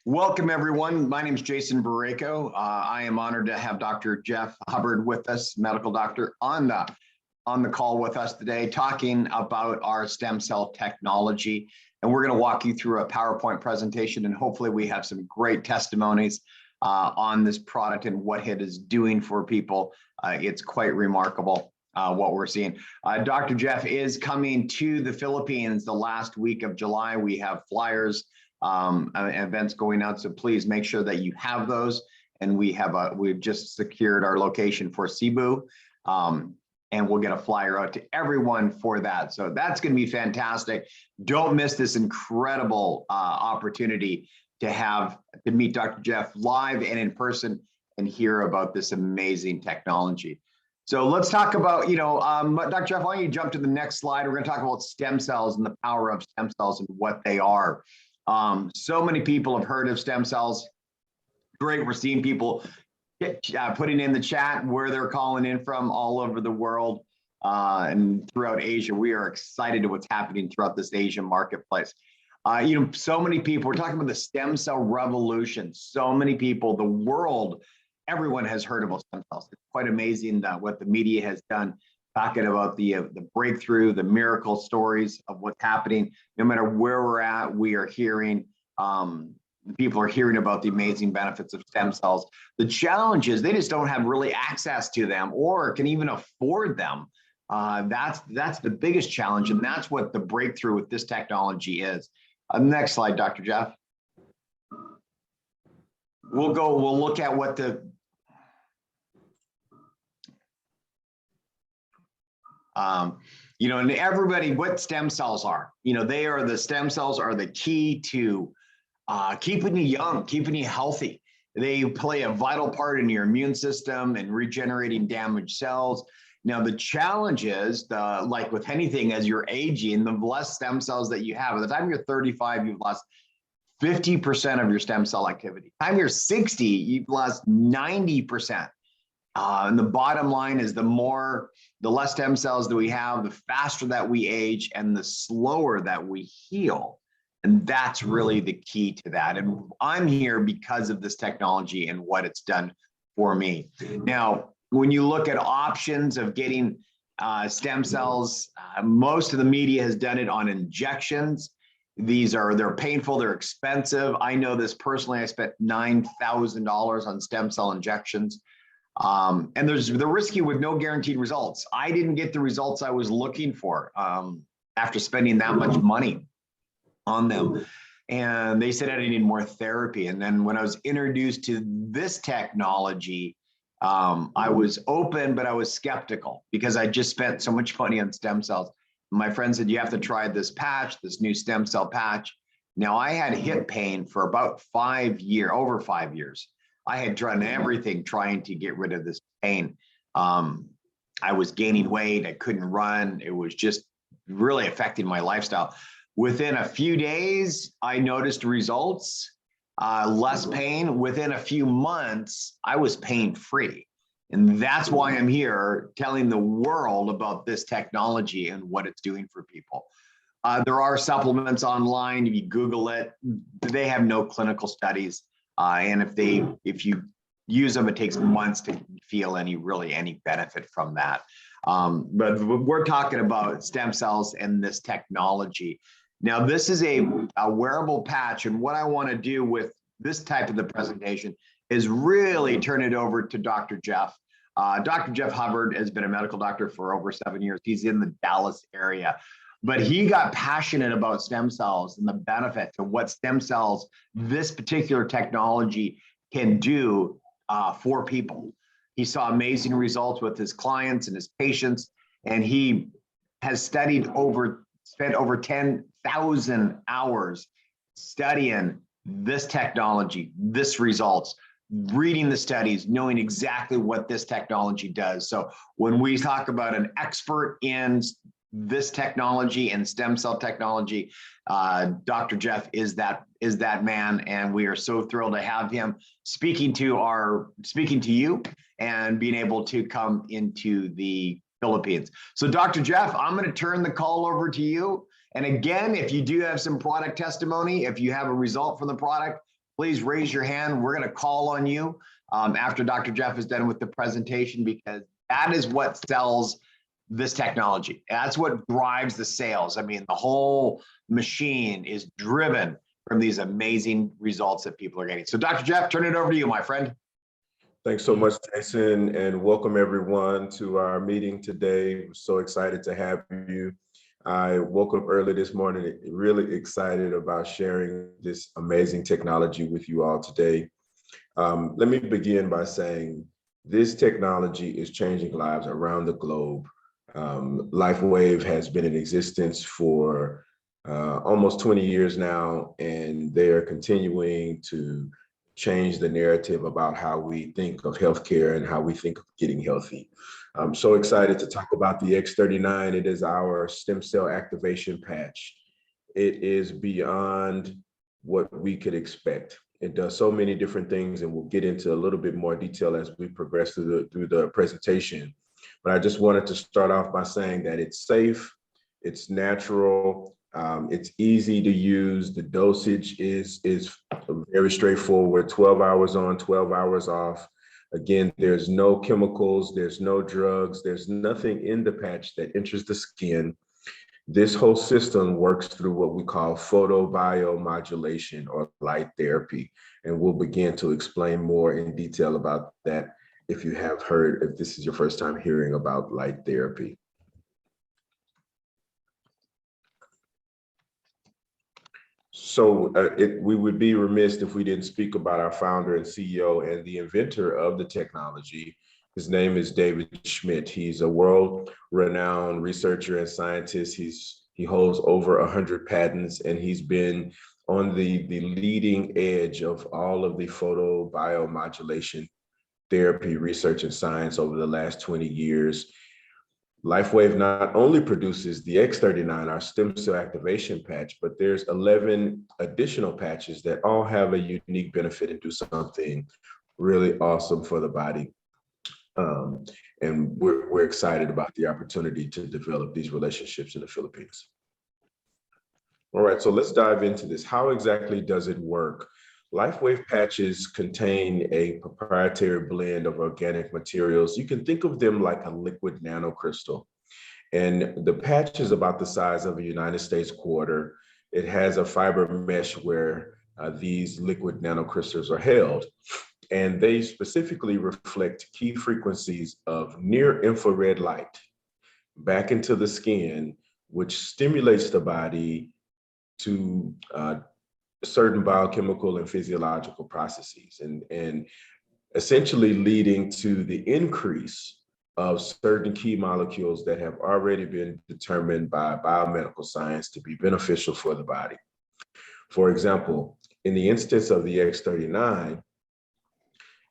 Welcome, everyone. My name is Jason Barreco. I am honored to have Dr. Jeff Hubbard with us, medical doctor, on the call with us today, talking about our stem cell technology. And we're going to walk you through a PowerPoint presentation, and hopefully we have some great testimonies on this product and what it is doing for people. It's quite remarkable what we're seeing. Dr. Jeff is coming to the Philippines the last week of July. We have flyers, events going out, so please make sure that you have those. And we've just secured our location for Cebu, and we'll get a flyer out to everyone for that. So that's going to be fantastic. Don't miss this incredible opportunity to meet Dr. Jeff live and in person and hear about this amazing technology. So let's talk about, Dr. Jeff, why don't you jump to the next slide? We're going to talk about stem cells and the power of stem cells and what they are. So many people have heard of stem cells. Great, we're seeing people putting in the chat where they're calling in from all over the world and throughout Asia. We are excited to what's happening throughout this Asian marketplace. So many people, we're talking about the stem cell revolution. So many people, the world, everyone has heard about stem cells. It's quite amazing that what the media has done, talking about the breakthrough, the miracle stories of what's happening. No matter where we're at, we are hearing, people are hearing about the amazing benefits of stem cells. The challenge is they just don't have really access to them or can even afford them. That's the biggest challenge, and that's what the breakthrough with this technology is. Next slide, Dr. Jeff. We'll look at what and everybody, what stem cells are. The stem cells are the key to keeping you young, keeping you healthy. They play a vital part in your immune system and regenerating damaged cells. Now, the challenge is, like with anything, as you're aging, the less stem cells that you have. By the time you're 35, you've lost 50% of your stem cell activity. By the time you're 60, you've lost 90%. And the bottom line is the less stem cells that we have, the faster that we age and the slower that we heal. And that's really the key to that. And I'm here because of this technology and what it's done for me. Now, when you look at options of getting stem cells, most of the media has done it on injections. They're painful, they're expensive. I know this personally. I spent $9,000 on stem cell injections. And they're risky with no guaranteed results. I didn't get the results I was looking for after spending that much money on them. And they said I needed more therapy. And then when I was introduced to this technology, I was open, but I was skeptical because I just spent so much money on stem cells. My friend said, you have to try this patch, this new stem cell patch. Now, I had hip pain for about over 5 years. I had done everything trying to get rid of this pain. I was gaining weight. I couldn't run. It was just really affecting my lifestyle. Within a few days, I noticed results, less pain. Within a few months, I was pain-free. And that's why I'm here telling the world about this technology and what it's doing for people. There are supplements online. If you Google it, they have no clinical studies. And if you use them, it takes months to feel any benefit from that. But we're talking about stem cells and this technology. Now, this is a wearable patch, and what I want to do with this type of the presentation is really turn it over to Dr. Jeff. Dr. Jeff Hubbard has been a medical doctor for over 7 years. He's in the Dallas area. But he got passionate about stem cells and the benefits of what stem cells, this particular technology, can do for people. He saw amazing results with his clients and his patients, and he has spent over 10,000 hours studying this technology, this results, reading the studies, knowing exactly what this technology does. So when we talk about an expert in this technology and stem cell technology, Dr. Jeff is that man, and we are so thrilled to have him speaking to you and being able to come into the Philippines. So Dr. Jeff, I'm going to turn the call over to you, And again, if you do have some product testimony, if you have a result from the product, please raise your hand. We're going to call on you after Dr. Jeff is done with the presentation, because that is what sells this technology. That's what drives the sales. I mean, the whole machine is driven from these amazing results that people are getting. So Dr. Jeff, turn it over to you, my friend. Thanks so much, Jason, and welcome everyone to our meeting today. We're so excited to have you. I woke up early this morning, really excited about sharing this amazing technology with you all today. Let me begin by saying this technology is changing lives around the globe. Lifewave has been in existence for almost 20 years now, and they are continuing to change the narrative about how we think of healthcare and how we think of getting healthy. I'm so excited to talk about the X39. It is our stem cell activation patch. It is beyond what we could expect. It does so many different things, and we'll get into a little bit more detail as we progress through the presentation. But I just wanted to start off by saying that it's safe, it's natural, it's easy to use. The dosage is very straightforward, 12 hours on, 12 hours off. Again, there's no chemicals, there's no drugs, there's nothing in the patch that enters the skin. This whole system works through what we call photobiomodulation or light therapy. And we'll begin to explain more in detail about that if this is your first time hearing about light therapy. So we would be remiss if we didn't speak about our founder and CEO and the inventor of the technology. His name is David Schmidt. He's a world-renowned researcher and scientist. He holds over 100 patents, and he's been on the leading edge of all of the photobiomodulation therapy research and science over the last 20 years. Lifewave not only produces the X39, our stem cell activation patch, but there's 11 additional patches that all have a unique benefit and do something really awesome for the body. And we're excited about the opportunity to develop these relationships in the Philippines. All right, so let's dive into this. How exactly does it work? Lifewave patches contain a proprietary blend of organic materials. You can think of them like a liquid nanocrystal. And the patch is about the size of a United States quarter. It has a fiber mesh where these liquid nanocrystals are held. And they specifically reflect key frequencies of near infrared light back into the skin, which stimulates the body to certain biochemical and physiological processes, and essentially leading to the increase of certain key molecules that have already been determined by biomedical science to be beneficial for the body. For example, in the instance of the X39,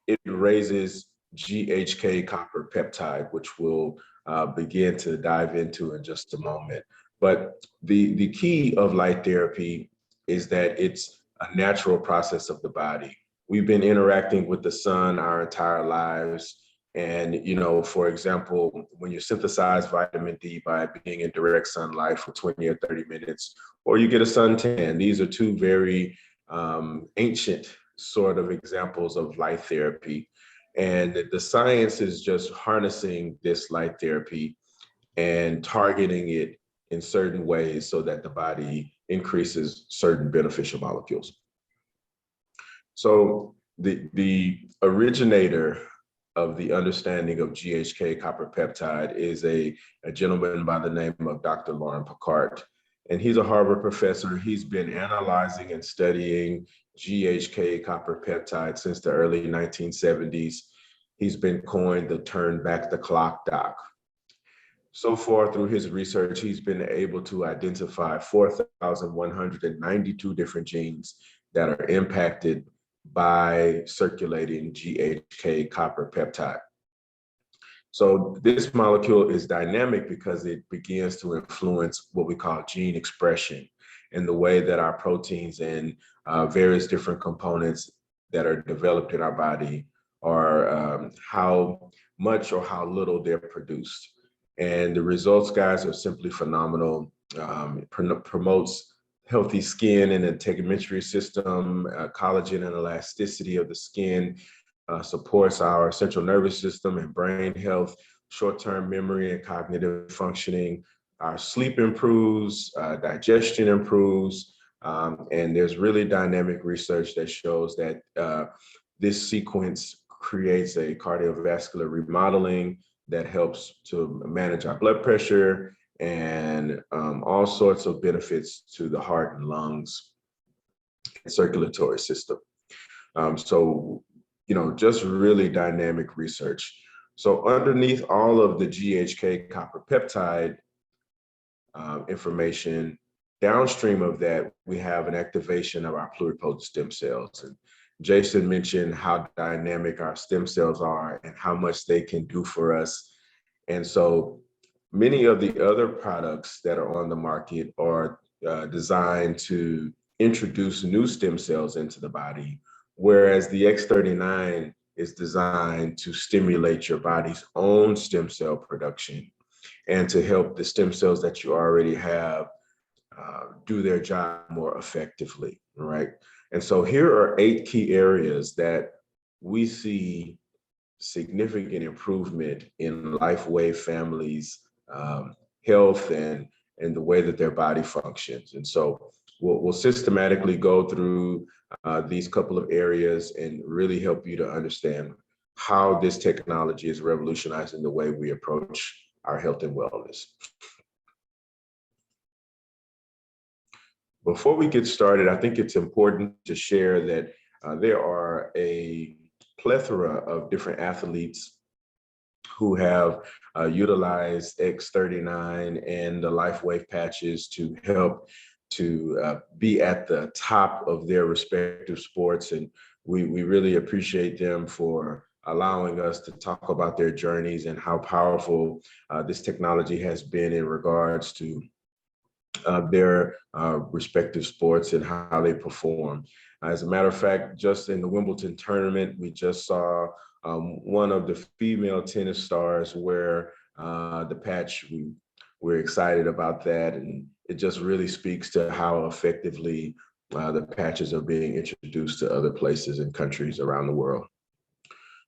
it raises GHK copper peptide, which we'll begin to dive into in just a moment. But the key of light therapy is that it's a natural process of the body. We've been interacting with the sun our entire lives. And, for example, when you synthesize vitamin D by being in direct sunlight for 20 or 30 minutes, or you get a suntan, these are two very ancient sort of examples of light therapy. And the science is just harnessing this light therapy and targeting it in certain ways so that the body increases certain beneficial molecules. So the originator of the understanding of GHK copper peptide is a gentleman by the name of Dr. Lauren Picard. And he's a Harvard professor. He's been analyzing and studying GHK copper peptide since the early 1970s. He's been coined the turn back the clock doc. So far through his research, he's been able to identify 4,192 different genes that are impacted by circulating GHK copper peptide. So this molecule is dynamic because it begins to influence what we call gene expression and the way that our proteins and various different components that are developed in our body are how much or how little they're produced. And the results, guys, are simply phenomenal. promotes healthy skin and the integumentary system, collagen and elasticity of the skin, supports our central nervous system and brain health, short-term memory and cognitive functioning. Our sleep improves, digestion improves, and there's really dynamic research that shows that this sequence creates a cardiovascular remodeling that helps to manage our blood pressure and all sorts of benefits to the heart and lungs and circulatory system. So, just really dynamic research. So underneath all of the GHK copper peptide information, downstream of that, we have an activation of our pluripotent stem cells. And Jason mentioned how dynamic our stem cells are and how much they can do for us. And so many of the other products that are on the market are designed to introduce new stem cells into the body, whereas the X39 is designed to stimulate your body's own stem cell production and to help the stem cells that you already have do their job more effectively, right? And so here are 8 key areas that we see significant improvement in Lifewave families' health and the way that their body functions. And so we'll systematically go through these couple of areas and really help you to understand how this technology is revolutionizing the way we approach our health and wellness. Before we get started, I think it's important to share that there are a plethora of different athletes who have utilized X39 and the Lifewave patches to help to be at the top of their respective sports. And we really appreciate them for allowing us to talk about their journeys and how powerful this technology has been in regards to their respective sports and how they perform. As a matter of fact, just in the Wimbledon tournament, we just saw one of the female tennis stars wear the patch. We're excited about that, and it just really speaks to how effectively the patches are being introduced to other places and countries around the world.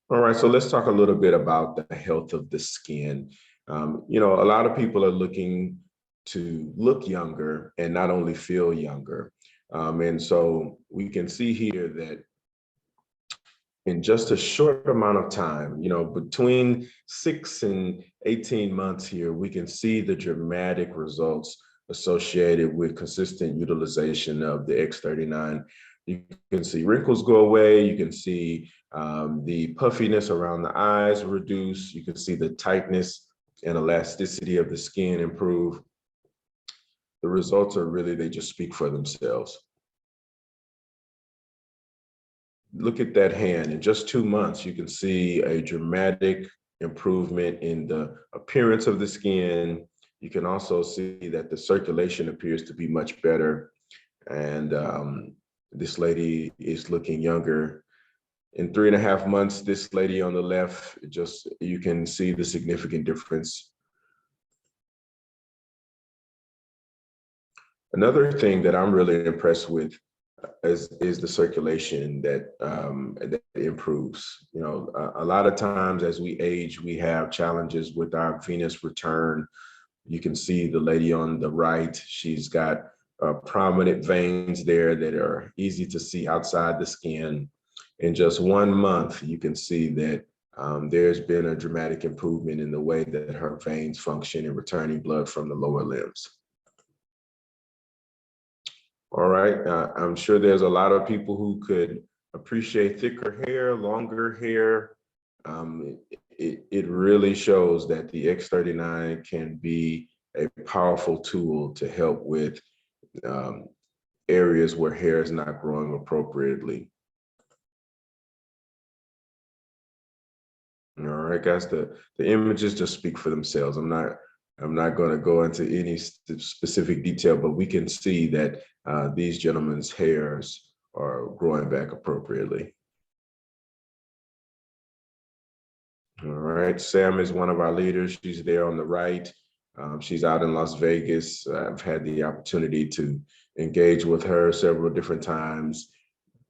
All right, so let's talk a little bit about the health of the skin. A lot of people are looking to look younger and not only feel younger. And so we can see here that in just a short amount of time, between 6 and 18 months here, we can see the dramatic results associated with consistent utilization of the X39. You can see wrinkles go away. You can see the puffiness around the eyes reduce. You can see the tightness and elasticity of the skin improve. The results are really, they just speak for themselves. Look at that hand. In just 2 months, you can see a dramatic improvement in the appearance of the skin. You can also see that the circulation appears to be much better. And this lady is looking younger. In 3.5 months, this lady on the left, you can see the significant difference. Another thing that I'm really impressed with is the circulation that improves. A lot of times as we age, we have challenges with our venous return. You can see the lady on the right, she's got prominent veins there that are easy to see outside the skin. In just 1 month, you can see that there's been a dramatic improvement in the way that her veins function in returning blood from the lower limbs. All right, I'm sure there's a lot of people who could appreciate thicker hair, longer hair. It really shows that the X39 can be a powerful tool to help with areas where hair is not growing appropriately. All right, guys, the images just speak for themselves. I'm not going to go into any specific detail, but we can see that these gentlemen's hairs are growing back appropriately. All right, Sam is one of our leaders. She's there on the right. She's out in Las Vegas. I've had the opportunity to engage with her several different times.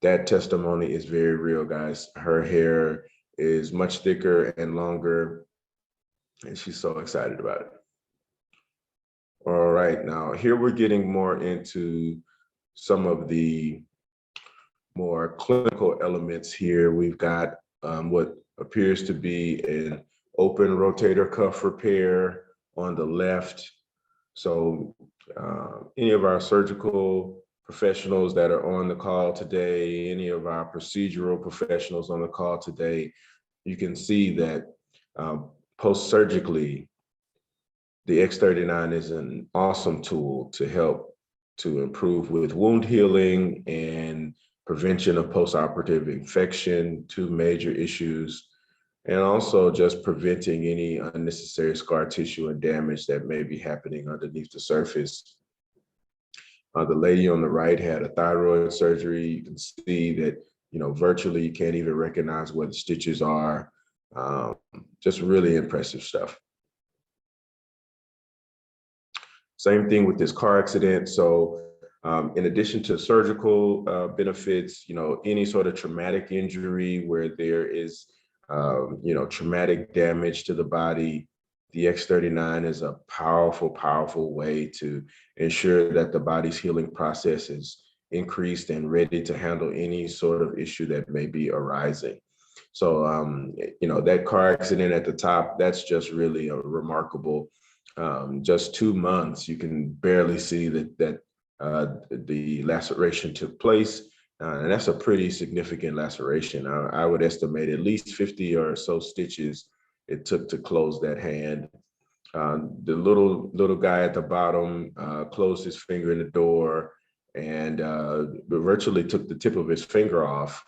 That testimony is very real, guys. Her hair is much thicker and longer, and she's so excited about it. All right, now here we're getting more into some of the more clinical elements here. We've got what appears to be an open rotator cuff repair on the left. So any of our surgical professionals that are on the call today, any of our procedural professionals on the call today, you can see that post-surgically, the X39 is an awesome tool to help to improve with wound healing and prevention of postoperative infection, two major issues, and also just preventing any unnecessary scar tissue and damage that may be happening underneath the surface. The lady on the right had a thyroid surgery. You can see that, virtually you can't even recognize where the stitches are. Just really impressive stuff. Same thing with this car accident. So in addition to surgical benefits, any sort of traumatic injury where there is, traumatic damage to the body, the X39 is a powerful, powerful way to ensure that the body's healing process is increased and ready to handle any sort of issue that may be arising. So, that car accident at the top, that's just really a remarkable. Just 2 months, you can barely see that the laceration took place. And that's a pretty significant laceration. I would estimate at least 50 or so stitches it took to close that hand. The little guy at the bottom closed his finger in the door and virtually took the tip of his finger off.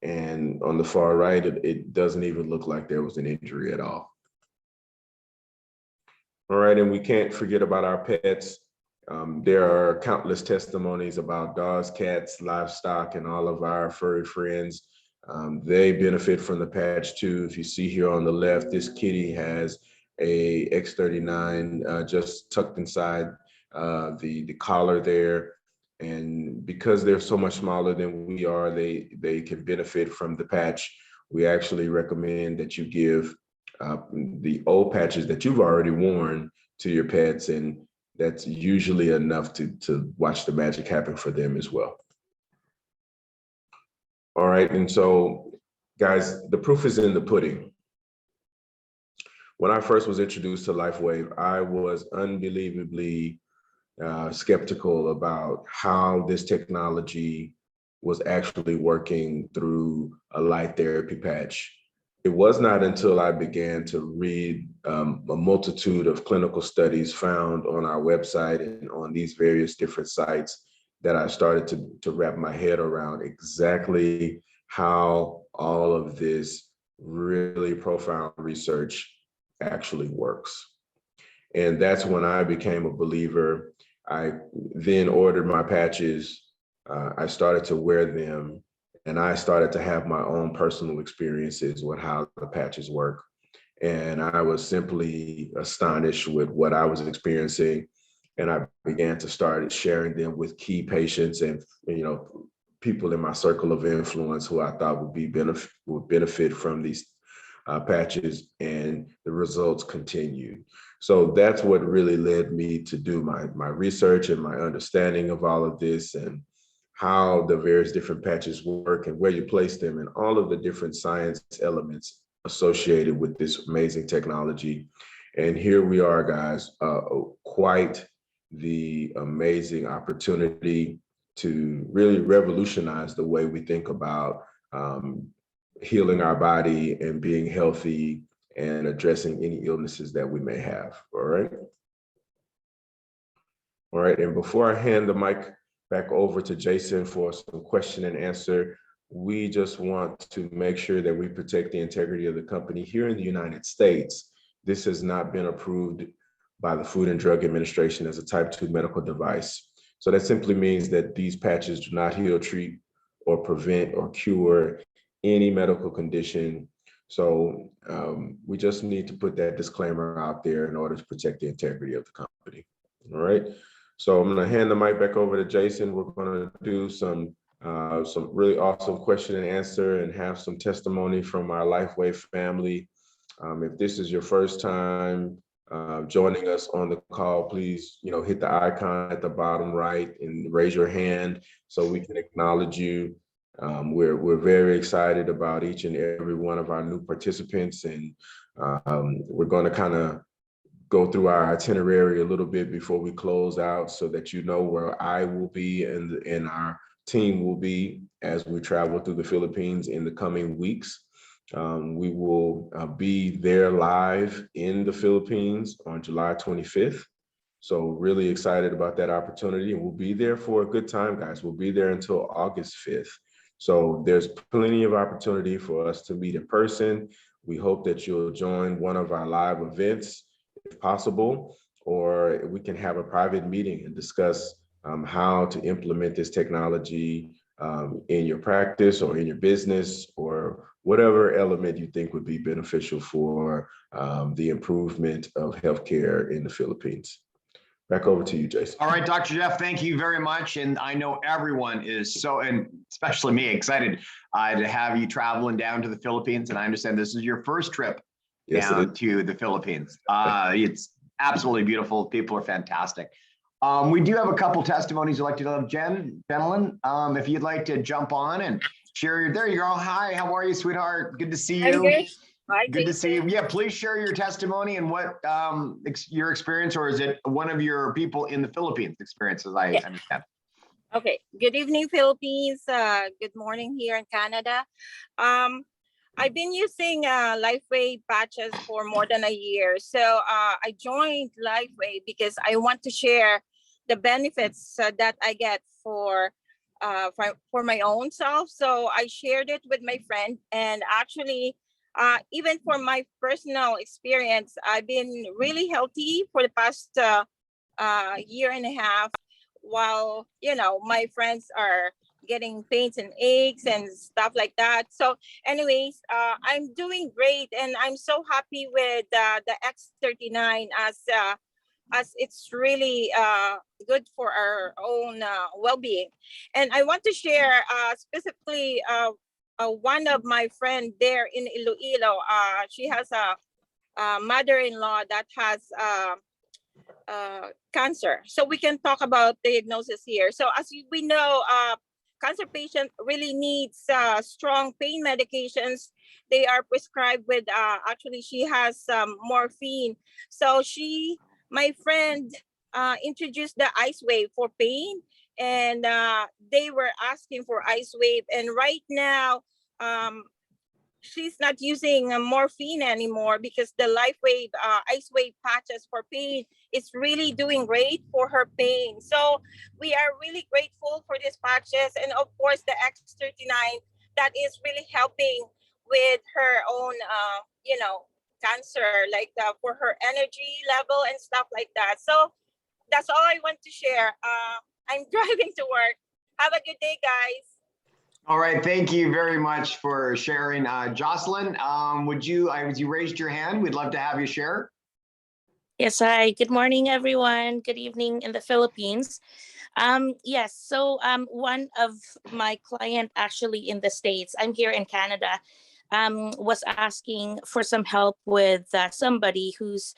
And on the far right, it doesn't even look like there was an injury at all. All right, and we can't forget about our pets. There are countless testimonies about dogs, cats, livestock, and all of our furry friends. They benefit from the patch too. If you see here on the left, this kitty has a X39 just tucked inside the collar there. And because they're so much smaller than we are, they can benefit from the patch. We actually recommend that you give the old patches that you've already worn to your pets, and that's usually enough to watch the magic happen for them as well. All right, and so guys, the proof is in the pudding. When I first was introduced to Lifewave, I was unbelievably skeptical about how this technology was actually working through a light therapy patch. It was not until I began to read a multitude of clinical studies found on our website and on these various different sites that I started to wrap my head around exactly how all of this really profound research actually works. And that's when I became a believer. I then ordered my patches. I started to wear them, and I started to have my own personal experiences with how the patches work. And I was simply astonished with what I was experiencing. And I began to start sharing them with key patients and, people in my circle of influence who I thought would benefit from these patches, and the results continued. So that's what really led me to do my research and my understanding of all of this, and how the various different patches work and where you place them, and all of the different science elements associated with this amazing technology. And here we are, guys, quite the amazing opportunity to really revolutionize the way we think about healing our body and being healthy and addressing any illnesses that we may have. All right. All right. And before I hand the mic back over to Jason for some question and answer, we just want to make sure that we protect the integrity of the company here in the United States. This has not been approved by the Food and Drug Administration as a type 2 medical device. So that simply means that these patches do not heal, treat, or prevent or cure any medical condition. So we just need to put that disclaimer out there in order to protect the integrity of the company. All right. So I'm going to hand the mic back over to Jason. We're going to do some really awesome question and answer and have some testimony from our Lifewave family. If this is your first time joining us on the call, please, hit the icon at the bottom right and raise your hand so we can acknowledge you. We're very excited about each and every one of our new participants, and we're going to kind of go through our itinerary a little bit before we close out so that you know where I will be and our team will be as we travel through the Philippines in the coming weeks. We will be there live in the Philippines on July 25th. So really excited about that opportunity. And we'll be there for a good time, guys. We'll be there until August 5th. So there's plenty of opportunity for us to meet in person. We hope that you'll join one of our live events if possible, or we can have a private meeting and discuss how to implement this technology in your practice or in your business or whatever element you think would be beneficial for the improvement of healthcare in the Philippines. Back over to you, Jason. All right, Dr. Jeff, thank you very much. And I know everyone is so, and especially me, excited to have you traveling down to the Philippines. And I understand this is your first trip down to the Philippines. It's absolutely beautiful. People are fantastic. We do have a couple testimonies I'd like to know. Fenelon, if you'd like to jump on and share there you go. Hi, how are you, sweetheart? Good to see you. I'm good. Hi, good to see you. Yeah, please share your testimony and what your experience, or is it one of your people in the Philippines experience, as I understand? Okay. Good evening, Philippines. Good morning here in Canada. I've been using Lifewave patches for more than a year. So I joined Lifewave because I want to share the benefits that I get for my own self. So I shared it with my friend, and actually, even for my personal experience, I've been really healthy for the past year and a half, while my friends are getting pains and aches and stuff like that. So anyways, I'm doing great, and I'm so happy with the X39 as it's really good for our own well-being. And I want to share specifically one of my friend there in Iloilo. She has a mother-in-law that has cancer. So we can talk about diagnosis here. So as we know, cancer patient really needs strong pain medications. They are prescribed with, actually she has morphine. So my friend introduced the Icewave for pain, and they were asking for Icewave. And right now, she's not using morphine anymore because the Lifewave Icewave patches for pain is really doing great for her pain. So we are really grateful for these patches, and of course the X39 that is really helping with her own cancer, like for her energy level and stuff like that. So that's all I want to share. I'm driving to work. Have a good day, guys. All right, thank you very much for sharing. Jocelyn, as you raised your hand, we'd love to have you share. Yes, hi. Good morning, everyone. Good evening in the Philippines. Yes, so one of my client actually in the States, I'm here in Canada, was asking for some help with somebody who's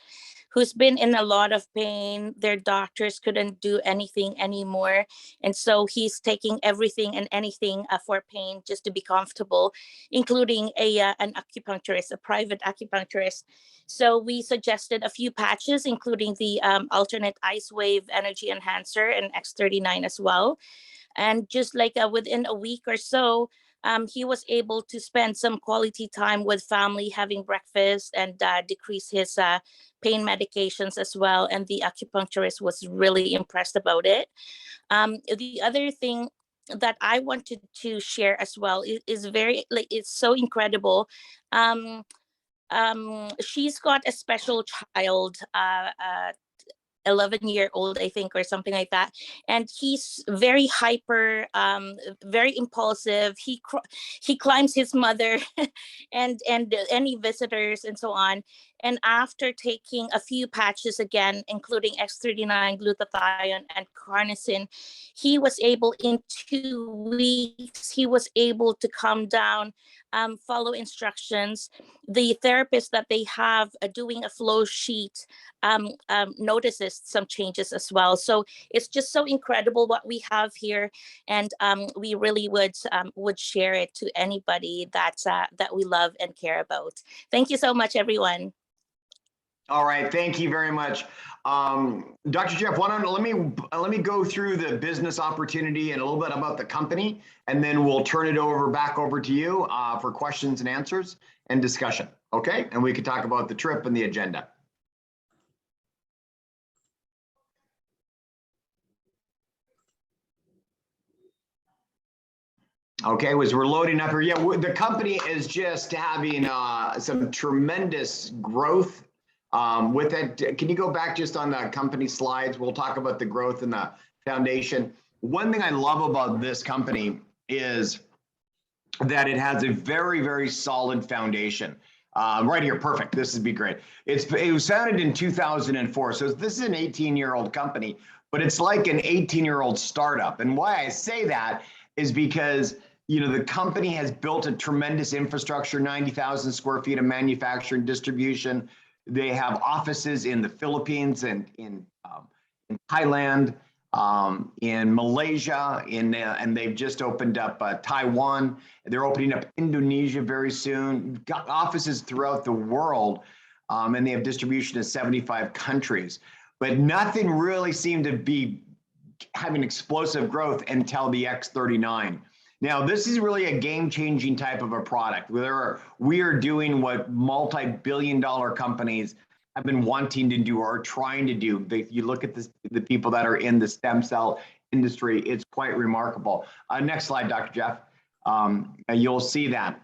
been in a lot of pain. Their doctors couldn't do anything anymore. And so he's taking everything and anything for pain just to be comfortable, including an acupuncturist, a private acupuncturist. So we suggested a few patches, including the alternate Icewave energy enhancer and X39 as well. And just like within a week or so, he was able to spend some quality time with family, having breakfast, and decrease his pain medications as well. And the acupuncturist was really impressed about it. The other thing that I wanted to share as well is very, it's so incredible. She's got a special child 11-year-old, I think, or something like that. And he's very hyper, very impulsive. He climbs his mother and any visitors and so on. And after taking a few patches again, including X39, glutathione, and carnosine, he was able, in 2 weeks, he was able to calm down, follow instructions. The therapist that they have doing a flow sheet notices some changes as well. So it's just so incredible what we have here, and we really would share it to anybody that we love and care about. Thank you so much, everyone. All right, thank you very much. Dr. Jeff, let me go through the business opportunity and a little bit about the company, and then we'll turn it back over to you for questions and answers and discussion, okay? And we can talk about the trip and the agenda. Okay, as we're loading up here, yeah, the company is just having some tremendous growth. With that, can you go back just on the company slides? We'll talk about the growth and the foundation. One thing I love about this company is that it has a very, very solid foundation. Right here, perfect. This would be great. It was founded in 2004, so this is an 18-year-old company, but it's like an 18-year-old startup. And why I say that is because the company has built a tremendous infrastructure, 90,000 square feet of manufacturing, distribution. They have offices in the Philippines and in Thailand, in Malaysia, and they've just opened up Taiwan. They're opening up Indonesia very soon. Got offices throughout the world, and they have distribution in 75 countries. But nothing really seemed to be having explosive growth until the X39. Now, this is really a game-changing type of a product. We are doing what multi-billion-dollar companies have been wanting to do or trying to do. You look at the people that are in the stem cell industry, it's quite remarkable. Next slide, Dr. Jeff. You'll see that.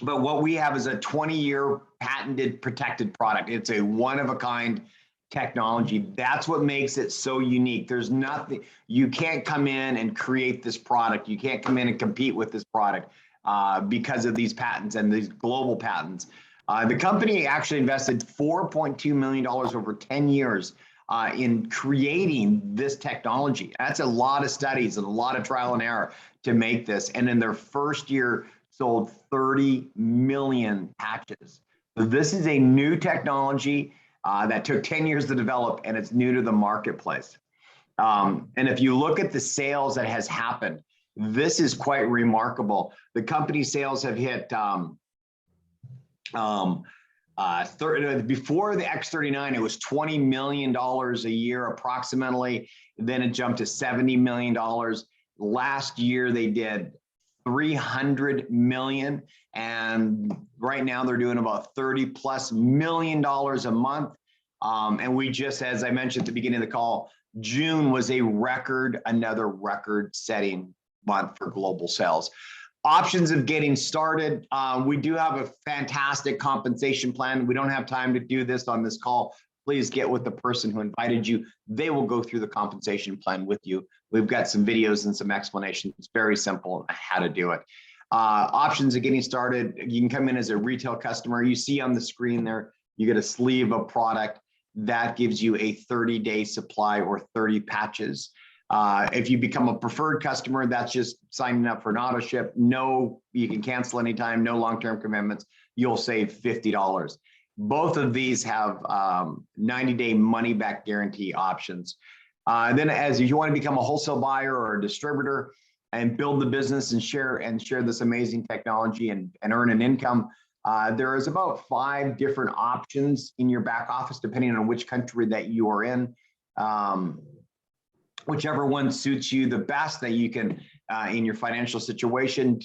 But what we have is a 20-year patented, protected product. It's a one-of-a-kind technology. That's what makes it so unique. There's nothing, you can't come in and create this product. You can't come in and compete with this product because of these patents and these global patents. The company actually invested $4.2 million over 10 years in creating this technology. That's a lot of studies and a lot of trial and error to make this. And in their first year, sold 30 million patches. So this is a new technology that took 10 years to develop, and it's new to the marketplace. And if you look at the sales that has happened, this is quite remarkable. The company sales have hit before the X39, it was $20 million a year approximately. Then it jumped to $70 million. Last year they did 300 million, and right now they're doing about $30+ million a month. And we just, as I mentioned at the beginning of the call, June was another record-setting month for global sales. Options of getting started. We do have a fantastic compensation plan. We don't have time to do this on this call. Please get with the person who invited you. They will go through the compensation plan with you. We've got some videos and some explanations. It's very simple on how to do it. Options of getting started. You can come in as a retail customer. You see on the screen there, you get a sleeve of product that gives you a 30-day supply or 30 patches. If you become a preferred customer, that's just signing up for an auto ship. No, you can cancel anytime, no long-term commitments. You'll save $50. Both of these have 90-day money-back guarantee options. Then as you want to become a wholesale buyer or a distributor and build the business and share this amazing technology and earn an income, there is about 5 different options in your back office, depending on which country that you are in. Whichever one suits you the best that you can, in your financial situation,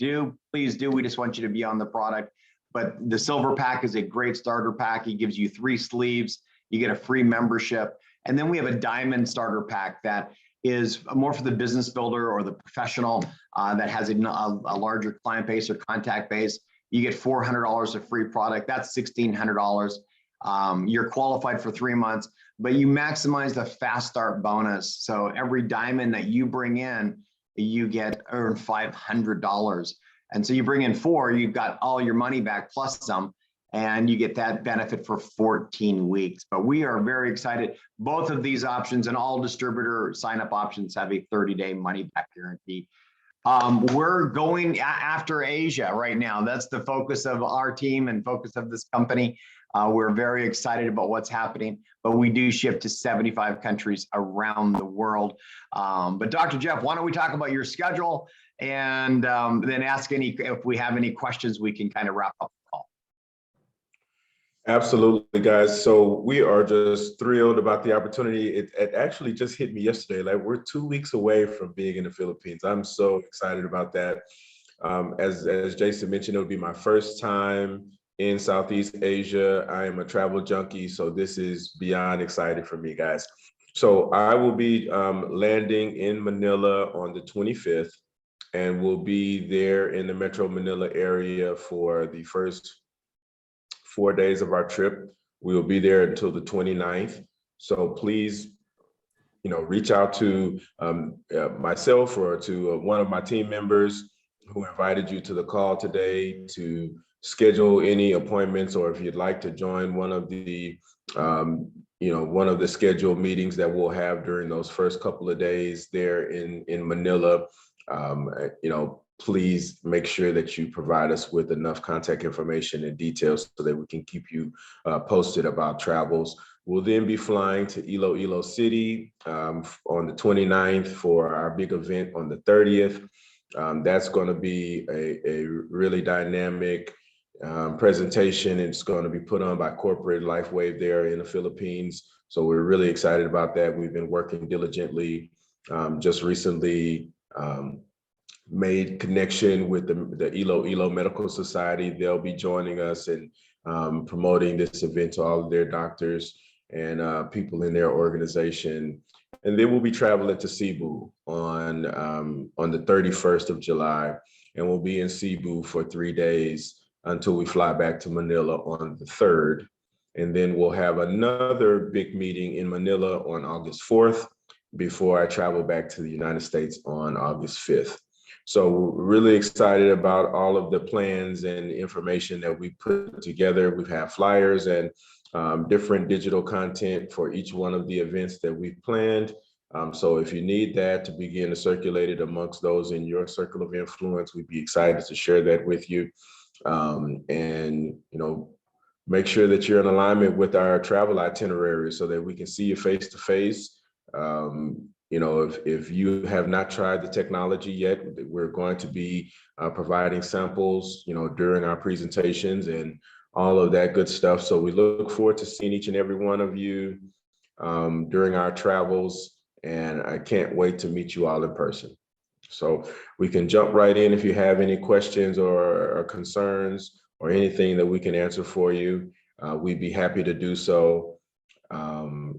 please do. We just want you to be on the product. But the silver pack is a great starter pack. It gives you 3 sleeves. You get a free membership. And then we have a diamond starter pack that is more for the business builder or the professional that has a larger client base or contact base. You get $400 of free product. That's $1,600. You're qualified for 3 months. but you maximize the fast start bonus. So every diamond that you bring in, you earn $500. And so you bring in 4, you've got all your money back plus some, and you get that benefit for 14 weeks. But we are very excited. Both of these options and all distributor sign-up options have a 30-day money-back guarantee. We're going after Asia right now. That's the focus of our team and focus of this company. We're very excited about what's happening, but we do ship to 75 countries around the world. But Dr. Jeff, why don't we talk about your schedule and then ask if we have any questions, we can kind of wrap up the call. Absolutely, guys. So we are just thrilled about the opportunity. It actually just hit me yesterday. Like, we're 2 weeks away from being in the Philippines. I'm so excited about that. As Jason mentioned, it'll be my first time in Southeast Asia. I am a travel junkie, so this is beyond exciting for me, guys. So I will be landing in Manila on the 25th, and we'll be there in the Metro Manila area for the first 4 days of our trip. We will be there until the 29th. So please, reach out to myself or to one of my team members who invited you to the call today to schedule any appointments, or if you'd like to join one of the scheduled meetings that we'll have during those first couple of days there in Manila. Please make sure that you provide us with enough contact information and details so that we can keep you posted about travels. We'll then be flying to Iloilo City on the 29th for our big event on the 30th. That's going to be a really dynamic presentation. It's going to be put on by corporate Lifewave there in the Philippines. So we're really excited about that. We've been working diligently. Just recently made connection with the Iloilo Medical Society. They'll be joining us and promoting this event to all of their doctors and people in their organization. And then we'll be traveling to Cebu on the 31st of July, and we'll be in Cebu for 3 days until we fly back to Manila on the 3rd. And then we'll have another big meeting in Manila on August 4th before I travel back to the United States on August 5th. So we're really excited about all of the plans and information that we put together. We've had flyers and different digital content for each one of the events that we've planned. So if you need that to begin to circulate it amongst those in your circle of influence, we'd be excited to share that with you. Make sure that you're in alignment with our travel itinerary so that we can see you face to face. If you have not tried the technology yet, we're going to be providing samples, during our presentations and all of that good stuff. So we look forward to seeing each and every one of you during our travels, and I can't wait to meet you all in person. So we can jump right in if you have any questions or concerns or anything that we can answer for you. We'd be happy to do so.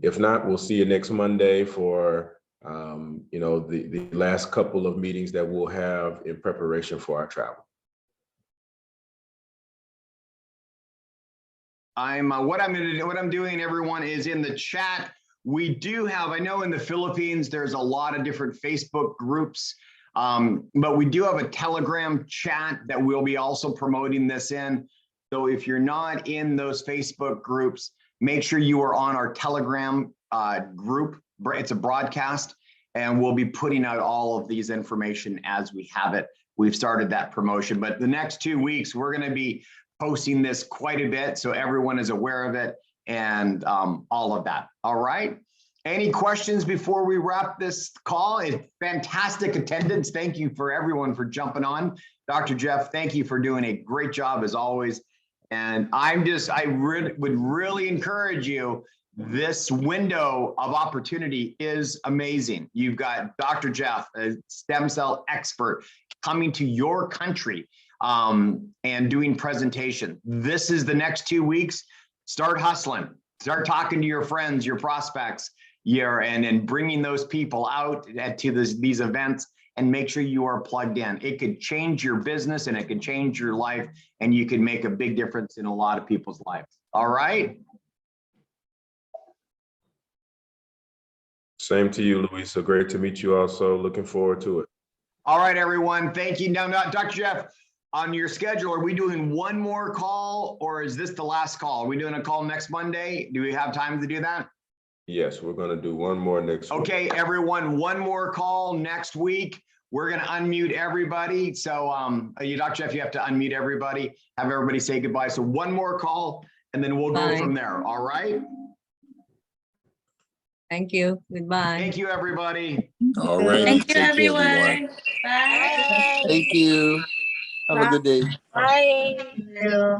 If not, we'll see you next Monday for the last couple of meetings that we'll have in preparation for our travel. What I'm doing, everyone, is in the chat. We do have, I know in the Philippines, there's a lot of different Facebook groups, but we do have a Telegram chat that we'll be also promoting this in. So if you're not in those Facebook groups, make sure you are on our Telegram group. It's a broadcast, and we'll be putting out all of these information as we have it. We've started that promotion, but the next 2 weeks, we're going to be posting this quite a bit so everyone is aware of it and all of that. All right. Any questions before we wrap this call? It's fantastic attendance. Thank you for everyone for jumping on. Dr. Jeff, thank you for doing a great job as always. And I would really encourage you. This window of opportunity is amazing. You've got Dr. Jeff, a stem cell expert, coming to your country and doing presentation. This is the next 2 weeks. Start hustling. Start talking to your friends, your prospects, and bringing those people out to these events, and make sure you are plugged in. It could change your business and it could change your life, and you can make a big difference in a lot of people's lives. All right. Same to you, Louisa. Great to meet you also. Looking forward to it. All right, everyone. Thank you. Now, Dr. Jeff, on your schedule, are we doing one more call or is this the last call? Are we doing a call next Monday? Do we have time to do that? Yes, we're going to do one more next week. Okay, everyone, one more call next week. We're going to unmute everybody. So you, Dr. Jeff, you have to unmute everybody, have everybody say goodbye. So one more call and then we'll go from there. All right. Thank you. Goodbye. Thank you, everybody. All right. Thank you, Take care, everyone. Bye. Bye. Thank you. Have a good day. Bye. Thank you.